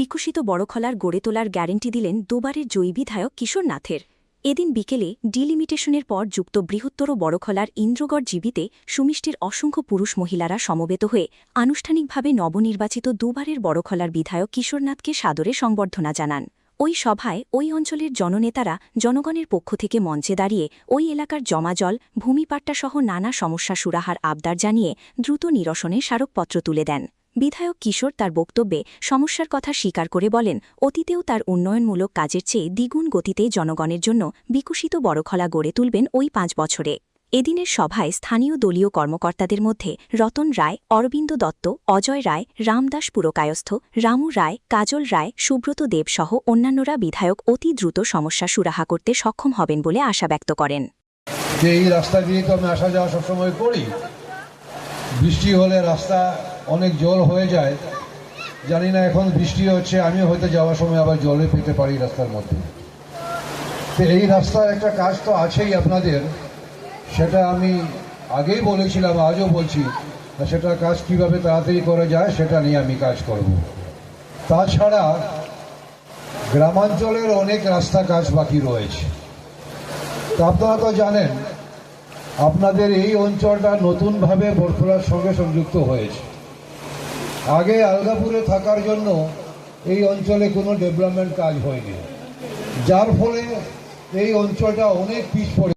বিকশিত বড়খলার গড়ে তোলার গ্যারেন্টি দিলেন দুবারের জয়ী বিধায়ক কিশোর নাথের। এদিন বিকেলে ডিলিমিটেশনের পর যুক্ত বৃহত্তর বড়খলার ইন্দ্রগড় জীবিতে সুমিষ্টির অসংখ্য পুরুষ মহিলারা সমবেত হয়ে আনুষ্ঠানিকভাবে নবনির্বাচিত দুবারের বড়খলার বিধায়ক কিশোরনাথকে সাদরে সংবর্ধনা জানান। ওই সভায় ওই অঞ্চলের জননেতারা জনগণের পক্ষ থেকে মঞ্চে দাঁড়িয়ে ওই এলাকার জমাজল ভূমিপাট্টাসহ নানা সমস্যা সুরাহার আবদার জানিয়ে দ্রুত নিরসনে স্মারকপত্র তুলে দেন। বিধায়ক কিশোর তার বক্তব্যে সমস্যার কথা স্বীকার করে বলেন, অতীতেও তার উন্নয়নমূলক কাজের চেয়ে দ্বিগুণ গতিতে জনগণের জন্য বিকশিত বড়খলা গড়ে তুলবেন ওই 5 বছরে। এদিনের সভায় স্থানীয় দলীয় কর্মকর্তাদের মধ্যে রতন রায়, অরবিন্দ দত্ত, অজয় রায়, রামদাস পুরকায়স্থ, রামু রায়, কাজল রায়, সুব্রত দেব সহ অন্যান্যরা বিধায়ক অতি দ্রুত সমস্যা সুরাহা করতে সক্ষম হবেন বলে আশা ব্যক্ত করেন। এই রাস্তা দিয়ে তো আমি আসা যাওয়া সবসময় করি। বৃষ্টি হলে রাস্তা অনেক জল হয়ে যায়, জানি না এখন বৃষ্টি হচ্ছে, আমি হয়তো যাওয়ার সময় আবার জলে পেতে পারি রাস্তার মধ্যে। তো এই রাস্তার একটা কাজ তো আছেই আপনাদের, সেটা আমি আগেই বলেছিলাম, আজও বলছি, সেটা কাজ কিভাবে তাড়াতাড়ি করা যায় সেটা নিয়ে আমি কাজ করব। তাছাড়া গ্রামাঞ্চলের অনেক রাস্তা কাজ বাকি রয়েছে। তা আপনারা তো জানেন, আপনাদের এই অঞ্চলটা নতুনভাবে বড়খলার সঙ্গে সংযুক্ত হয়েছে। আগে আলগাপুরে থাকার জন্য এই অঞ্চলে কোনো ডেভেলপমেন্ট কাজ হয়নি, যার ফলে এই অঞ্চলটা অনেক পিছ পড়ে।